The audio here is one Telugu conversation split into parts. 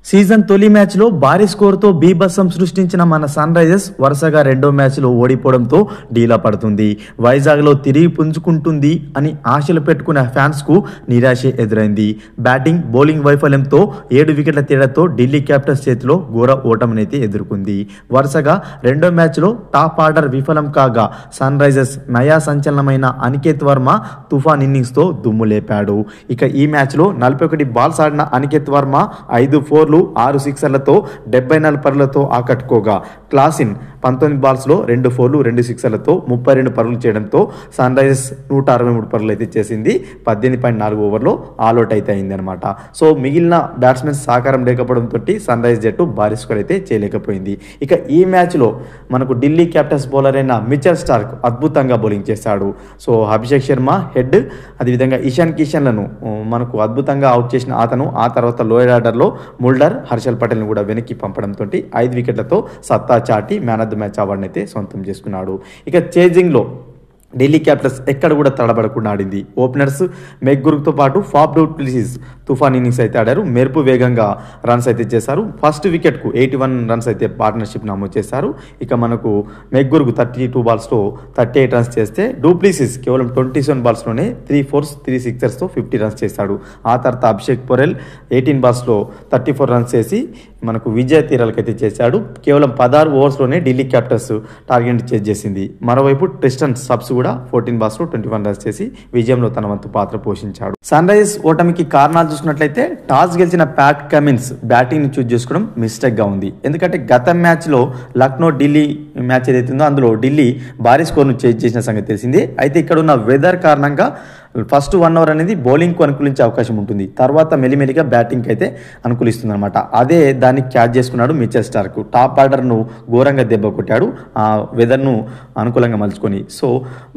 సీజన్ తొలి మ్యాచ్లో భారీ స్కోర్తో బీభత్సం సృష్టించిన మన సన్ రైజర్స్ వరుసగా రెండో మ్యాచ్లో ఓడిపోవడంతో డీలా పడుతుంది. వైజాగ్లో తిరిగి పుంజుకుంటుంది అని ఆశలు పెట్టుకున్న ఫ్యాన్స్కు నిరాశ ఎదురైంది. బ్యాటింగ్ బౌలింగ్ వైఫల్యంతో 7 వికెట్ల తేడాతో ఢిల్లీ క్యాపిటల్స్ చేతిలో ఘోర ఓటమినైతే ఎదుర్కొంది. వరుసగా రెండో మ్యాచ్లో టాప్ ఆర్డర్ విఫలం కాగా సన్ రైజర్స్ నయా సంచలనమైన అనికేత్ వర్మ తుఫాన్ ఇన్నింగ్స్తో దుమ్ము లేపాడు. ఇక ఈ మ్యాచ్లో 41 బాల్స్ ఆడిన అనికేత్ వర్మ 5 4లు 6 సిక్సర్లతో 74 పరుగులతో ఆకట్టుకోగా క్లాసిన్ 19 బాల్స్లో 2 4లు 2 సిక్సర్లతో 32 పరుగులు చేయడంతో సన్ రైజర్స్ 163 పరుగులు అయితే చేసింది. 18.4 ఓవర్లో ఆల్అౌట్ అయితే అయింది అనమాట. సో మిగిలిన బ్యాట్స్మెన్స్ సహకారం లేకపోవడంతో సన్ రైజర్స్ జట్టు భారీ స్కోర్ అయితే చేయలేకపోయింది. ఇక ఈ మ్యాచ్లో మనకు ఢిల్లీ క్యాపిటల్స్ బౌలర్ అయిన మిచెల్ స్టార్క్ అద్భుతంగా బౌలింగ్ చేశాడు. సో అభిషేక్ శర్మ హెడ్, అదేవిధంగా ఇషాన్ కిషన్లను మనకు అద్భుతంగా అవుట్ చేసిన అతను ఆ తర్వాత లోయర్ ఆర్డర్లో ముల్డర్, హర్షల్ పటేల్ను కూడా వెనక్కి పంపడంతో 5 వికెట్లతో సత్తా చాటి మ్యాన్ ఆఫ్ ద మ్యాచ్ అవార్డును అయితే సొంతం చేసుకున్నాడు. ఇక చేజింగ్లో ఢిల్లీ క్యాపిటల్స్ ఎక్కడ కూడా తడబడకుండా ఆడింది. ఓపెనర్స్ మెగ్గుర్తో పాటు ఫాఫ్ డూ ప్లిసిస్ తుఫాన్ ఇన్నింగ్స్ అయితే ఆడారు. మెరుపు వేగంగా రన్స్ అయితే చేశారు. ఫస్ట్ వికెట్కు 81 రన్స్ అయితే పార్ట్నర్షిప్ నమోదు చేశారు. ఇక మనకు మెగ్గుర్కు 32 బాల్స్లో 38 రన్స్ చేస్తే డూప్లిసిస్ కేవలం 27 బాల్స్లోనే 3 4s 3 సిక్సర్స్తో 50 రన్స్ చేశాడు. ఆ తర్వాత అభిషేక్ పొరెల్ 18 బాల్స్లో 34 రన్స్ చేసి మనకు విజయ తీరాలకైతే చేశాడు. కేవలం 16 ఓవర్స్లోనే ఢిల్లీ క్యాపిటల్స్ టార్గెట్ చేజ్ చేసింది. మరోవైపు ట్రిస్టన్ సబ్స్ కూడా 14 బాల్స్లో 21 రన్స్ చేసి విజయంలో తన వంతు పాత్ర పోషించాడు. సన్ రైజర్స్ ఓటమికి కారణాలు చూసుకున్నట్లయితే టాస్ గెలిచిన ప్యాట్ కమిన్స్ బ్యాటింగ్ ని చూస్ చేసుకోవడం మిస్టేక్ గా ఉంది. ఎందుకంటే గత మ్యాచ్ లో లక్నో ఢిల్లీ మ్యాచ్ ఏదైతే ఉందో అందులో ఢిల్లీ భారీ స్కోర్ ను చేజ్ చేసిన సంగతి తెలిసిందే. అయితే ఇక్కడ ఉన్న వెదర్ కారణంగా ఫస్ట్ 1 ఓవర్ అనేది బౌలింగ్కు అనుకూలించే అవకాశం ఉంటుంది. తర్వాత మెల్లిమెల్లిగా బ్యాటింగ్కి అయితే అనుకూలిస్తుంది అనమాట. అదే దాన్ని క్యాచ్ చేసుకున్నాడు మిచెల్ స్టార్క్. టాప్ ఆర్డర్ను ఘోరంగా దెబ్బ కొట్టాడు ఆ వెదర్ను అనుకూలంగా మలుచుకొని. సో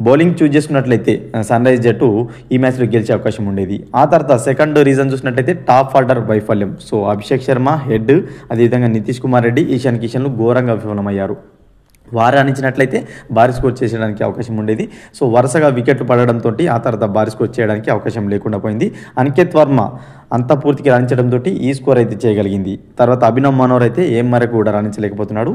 బౌలింగ్ చూస్ చేసుకున్నట్లయితే సన్ రైజ్ జట్టు ఈ మ్యాచ్లో గెలిచే అవకాశం ఉండేది. ఆ తర్వాత సెకండ్ రీజన్ చూసినట్లయితే టాప్ ఆర్డర్ వైఫల్యం. సో అభిషేక్ శర్మ హెడ్, అదేవిధంగా నితీష్ కుమార్ రెడ్డి, ఇషాన్ కిషన్లు ఘోరంగా విఫలమయ్యారు. వారు రాణించినట్లయితే భారీ స్కోర్ చేసేయడానికి అవకాశం ఉండేది. సో వరుసగా వికెట్లు పడడంతో ఆ తర్వాత భారీ స్కోర్ చేయడానికి అవకాశం లేకుండా పోయింది. అనికేత్ వర్మ అంతా పూర్తిగా రాణించడంతో ఈ స్కోర్ అయితే చేయగలిగింది. తర్వాత అభినవ్ మనోహర్ అయితే ఏం మేరకు కూడా రాణించలేకపోతున్నాడు.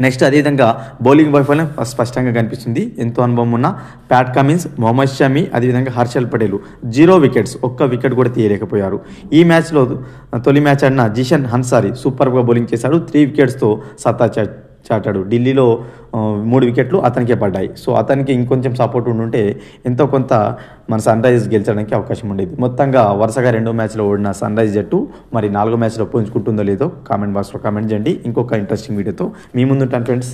నెక్స్ట్ అదేవిధంగా బౌలింగ్ వైఫల్యం స్పష్టంగా కనిపిస్తుంది. ఎంతో అనుభవం ఉన్న ప్యాట్ కమిన్స్, మొహమ్మద్ షమి, అదేవిధంగా హర్షల్ పటేల్ 0 వికెట్స్, ఒక్క వికెట్ కూడా తీయలేకపోయారు. ఈ మ్యాచ్లో తొలి మ్యాచ్ ఆడిన జిషన్ హన్సారీ సూపర్గా బౌలింగ్ చేశాడు. 3 వికెట్స్తో సత్తా చాటాడు. ఢిల్లీలో 3 వికెట్లు అతనికే పడ్డాయి. సో అతనికి ఇంకొంచెం సపోర్ట్ ఉండుంటే ఎంతో కొంత మన సన్ రైజర్స్ గెలిచడానికి అవకాశం ఉండేది. మొత్తంగా వరుసగా 2వ మ్యాచ్లో ఓడిన సన్ రైజ్ జట్టు మరి 4వ మ్యాచ్లో పుంజుకుంటుందో లేదో కామెంట్ బాక్స్లో కామెంట్ చేయండి. ఇంకొక ఇంట్రెస్టింగ్ వీడియోతో మీ ముందుంటాను ఫ్రెండ్స్.